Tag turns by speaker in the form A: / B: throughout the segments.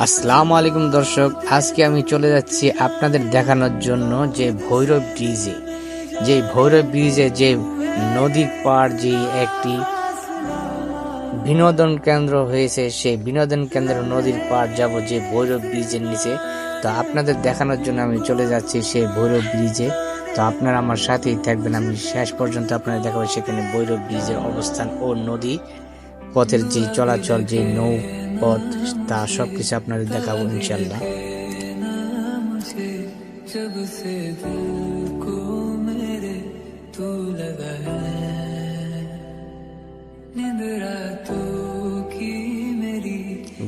A: আসসালামু আলাইকুম দর্শক, আজকে আমি চলে যাচ্ছি আপনাদের দেখানোর জন্য যে ভৈরব ব্রিজে যে নদীর পাড় যে একটি বিনোদন কেন্দ্র হয়েছে, সেই বিনোদন কেন্দ্র নদীর পাড় যাব যে ভৈরব ব্রিজের নিচে। তো আপনাদের দেখানোর জন্য আমি চলে যাচ্ছি সেই ভৈরব ব্রিজে। তো আপনারা আমার সাথেই থাকবেন, আমি শেষ পর্যন্ত আপনারা দেখাবো সেখানে ভৈরব ব্রিজের অবস্থান ও নদী পথের যে চলাচল, যে নৌ পথ, তা সবকিছু আপনাদের দেখাবো ইনশাল্লাহ।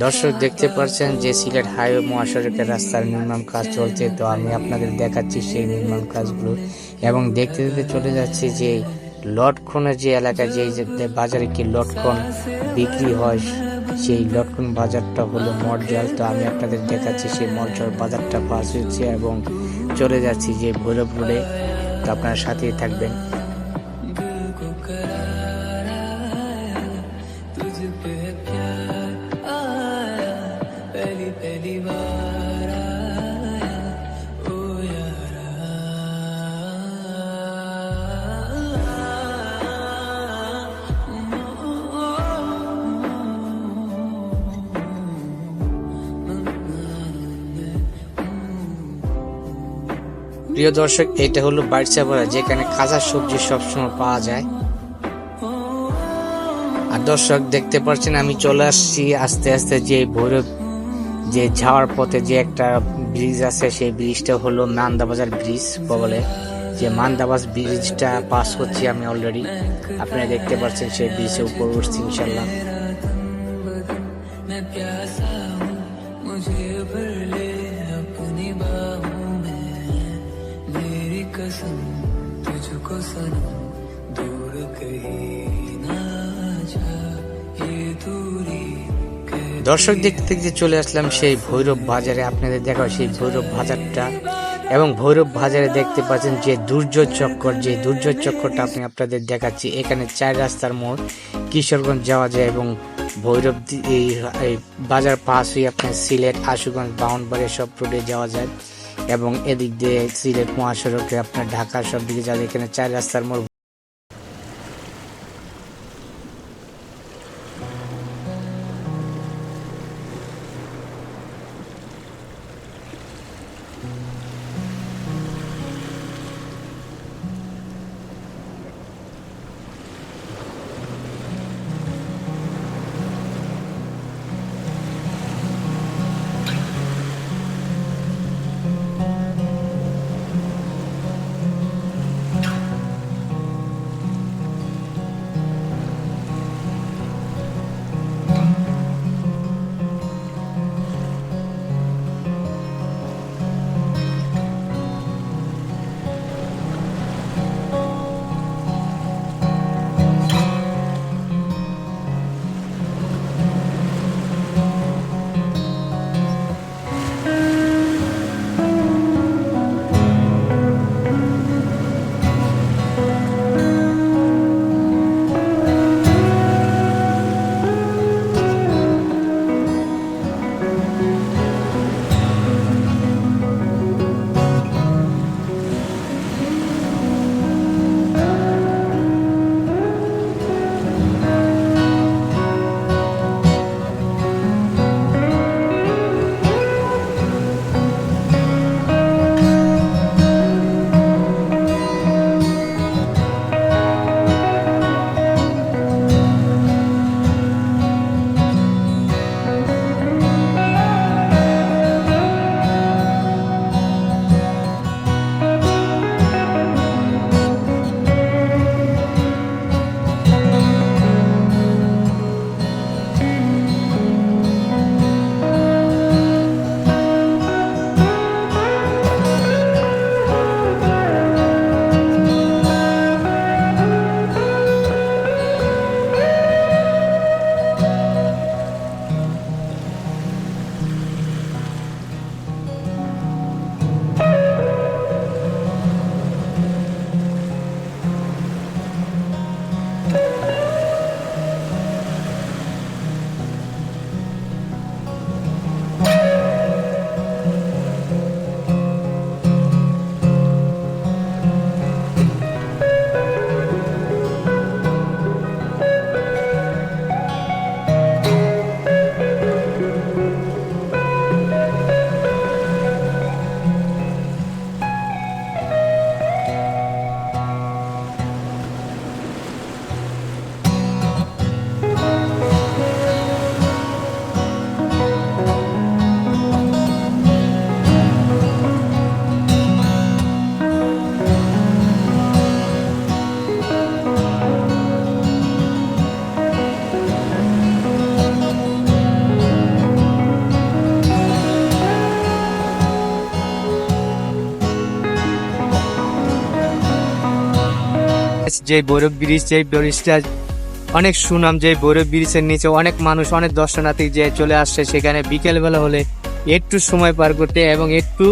A: দর্শক দেখতে পাচ্ছেন যে সিলেট হাইওয়ে মহাসড়কের রাস্তার নির্মাণ কাজ চলছে। তো আমি আপনাদের দেখাচ্ছি সেই নির্মাণ কাজগুলো এবং দেখতে দেখতে চলে যাচ্ছে যে লটকনের যে এলাকায় যে বাজারে কি লটকন বিক্রি হয়, সেই লটকন বাজারটা হলো মরজাল। তো আমি আপনাদের দেখাচ্ছি সেই মরজাল বাজারটা পাস হচ্ছে এবং চলে যাচ্ছি যে ভৈরব রোডে। তো আপনার সাথেই থাকবেন। প্রিয় দর্শক, এটা হলো বাইটসাপাড়া, যেখানে কাঁচা সবজি সবসময় পাওয়া যায়। আর দর্শক দেখতে পাচ্ছেন আমি চলে আসছি আস্তে আস্তে যে ভৈরব যে যাওয়ার পথে যে একটা ব্রিজ আছে, সেই ব্রিজটা হলো মান্দাবাজার ব্রিজ বলে। যে মান্দাবাজ ব্রিজটা পাস করছি আমি অলরেডি, আপনারা দেখতে পাচ্ছেন সেই ব্রিজের উপর উঠছি ইনশাল্লাহ। দর্শক দেখতে দেখতে চলে আসলাম সেই ভৈরব বাজারে। আপনাদের দেখা সেই ভৈরব বাজারটা এবং ভৈরব বাজারে দেখতে পাচ্ছেন যে দুর্যোগ চক্করটা আমি আপনাদের দেখাচ্ছি। এখানে 4 রাস্তার মোড়, কিশোরগঞ্জ যাওয়া যায় এবং ভৈরব এই বাজার পাশ হয়ে আপনার সিলেট, আশুগঞ্জ, বাউন্ডবাড়ি সব রোডে যাওয়া যায় এবং এদিক দিয়ে সিলেট মহাসড়কে আপনার ঢাকা সব দিকে যাওয়া যায়। এখানে 4 রাস্তার মোড়। যে ভৈরব ব্রিজ, যে ব্রিজটা অনেক সুনাম, যে ভৈরব ব্রিজের নিচে অনেক মানুষ, অনেক দর্শনার্থী যে চলে আসছে সেখানে বিকেল বেলা হলে একটু সময় পার করতে এবং একটু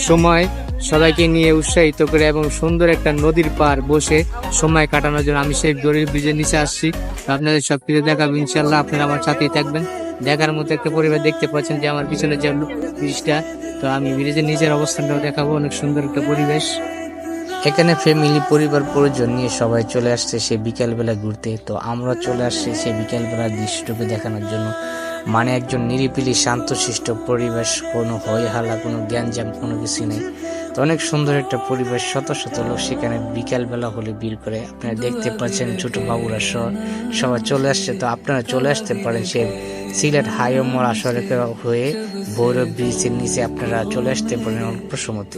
A: সময় সবাইকে নিয়ে উৎসাহিত করে এবং সুন্দর একটা নদীর পার বসে সময় কাটানোর জন্য আমি সেই ভৈরব ব্রিজের নিচে আসছি। আপনাদের সবকিছু দেখাবো ইনশাল্লাহ, আপনারা আমার সাথেই থাকবেন। দেখার মতো একটা পরিবেশ দেখতে পাচ্ছেন যে আমার পিছনে যে ব্রিজটা, তো আমি ব্রিজের নিচের অবস্থানটাও দেখাবো। অনেক সুন্দর একটা পরিবেশ। এখানে ফ্যামিলি, পরিবার, পরিজন নিয়ে সবাই চলে আসছে সেই বিকেলবেলা ঘুরতে। তো আমরা চলে আসছি সেই বিকেলবেলার দৃশ্যটুকু দেখানোর জন্য। মানে একজন নিরিবিলি শান্তশিষ্ট পরিবেশ, কোনো হই হাল্লা, কোনো গ্যাঞ্জাম, কোনো কিছু নেই। তো অনেক সুন্দর একটা পরিবেশ, শত শত লোক সেখানে বিকেলবেলা হলে ভিড় করে। আপনারা দেখতে পাচ্ছেন ছোট বাবুরা সবাই চলে আসছে। তো আপনারা চলে আসতে পারেন সেই সিলেট হাইওমোড় সড়কের হয়ে ভৈরব ব্রিজের নিচে আপনারা চলে আসতে পারেন অল্প সময়তে।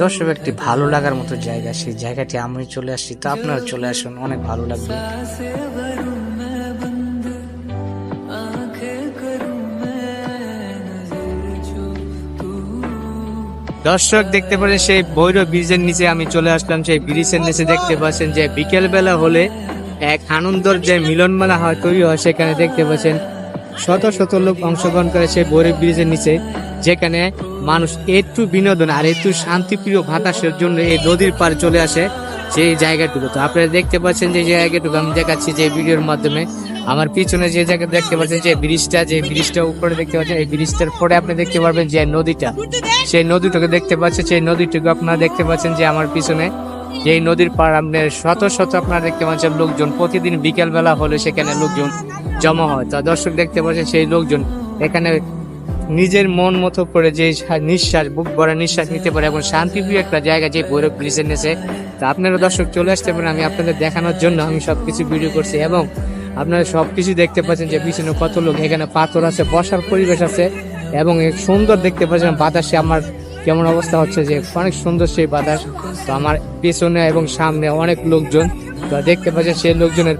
A: দর্শক, একটি ভালো লাগার মতো জায়গা, সেই জায়গাটি আমি চলে আসছি। তো আপনারা চলে আসুন, অনেক ভালো লাগবে। দর্শক দেখতে পারেন সেই ভৈরব ব্রিজের নিচে আমি চলে আসলাম। সেই ব্রিজের নিচে দেখতে পাচ্ছেন যে বিকেল বেলা হলে এক আনন্দর যে মিলন মেলা হয়, তৈরি হয়। সেখানে দেখতে পাচ্ছেন শত শত লোক অংশগ্রহণ করে সেই ভৈরব ব্রিজের নিচে, যেখানে মানুষ একটু বিনোদন আর একটু শান্তিপ্রিয় বাতাসের জন্য এই নদীর পার চলে আসে সেই জায়গাটুকু। তো আপনারা দেখতে পাচ্ছেন যে জায়গাটুকু আমি দেখাচ্ছি যে ভিডিওর মাধ্যমে। আমার পিছনে যে জায়গা দেখতে পাচ্ছেন যে ব্রিজটা উপরে দেখতে পাচ্ছেন, এই ব্রিজটার পরে আপনি দেখতে পারবেন যে নদীটা, সেই নদীটাকে দেখতে পাচ্ছেন। সেই নদীটুকু আপনারা দেখতে পাচ্ছেন যে আমার পিছনে যেই নদীর পাড় আপনার শত শত আপনারা দেখতে পাচ্ছেন লোকজন। প্রতিদিন বিকেল বেলা হলে সেখানে লোকজন জমা হয়। তো দর্শক দেখতে পাচ্ছেন সেই লোকজন এখানে নিজের মন মতো করে যে নিঃশ্বাস, বুক ভরা নিঃশ্বাস নিতে পারে এবং শান্তিপ্রিয় একটা জায়গা যে ভৈরব ব্রিজের নিচে। তা আপনারা দর্শক চলে আসতে পারেন। আমি আপনাদের দেখানোর জন্য আমি সবকিছু ভিডিও করছি এবং আপনারা সবকিছু দেখতে পাচ্ছেন যে পিছনে কত লোক, এখানে পাথর আছে, বসার পরিবেশ আছে এবং সুন্দর দেখতে পাচ্ছেন বাতাসে আমার কেমন অবস্থা হচ্ছে যে অনেক সুন্দর সেই বাতাস। তো আমার পেছনে এবং সামনে অনেক লোকজন, তো দেখতে পাচ্ছেন সেই লোকজনের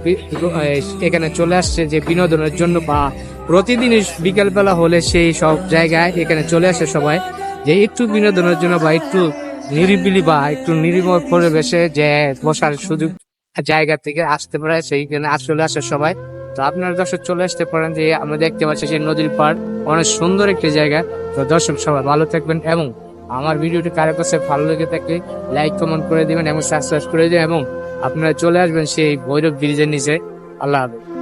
A: এখানে চলে আসছে যে বিনোদনের জন্য, বা প্রতিদিন বিকেল বেলা হলে সেই সব জায়গায় এখানে চলে আসে সবাই যে একটু বিনোদনের জন্য বা একটু নিরিবিলি বা একটু নিরিবিলি পরিবেশে যে বসার সুযোগ জায়গা থেকে আসতে পারে, সেইখানে চলে আসে সবাই। তো আপনারা দর্শক চলে আসতে পারেন যে আমরা দেখতে পাচ্ছি সেই নদীর পাড়, অনেক সুন্দর একটি জায়গা। তো দর্শক সবাই ভালো থাকবেন এবং আমার ভিডিওটি কারো কাছে ভালো লেগে থাকলে লাইক কমেন্ট করে দিবেন এবং সাবস্ক্রাইব করে দিবেন এবং আপনারা চলে আসবেন সেই ভৈরব ব্রিজের নিচে। আল্লাহ হাফেজ।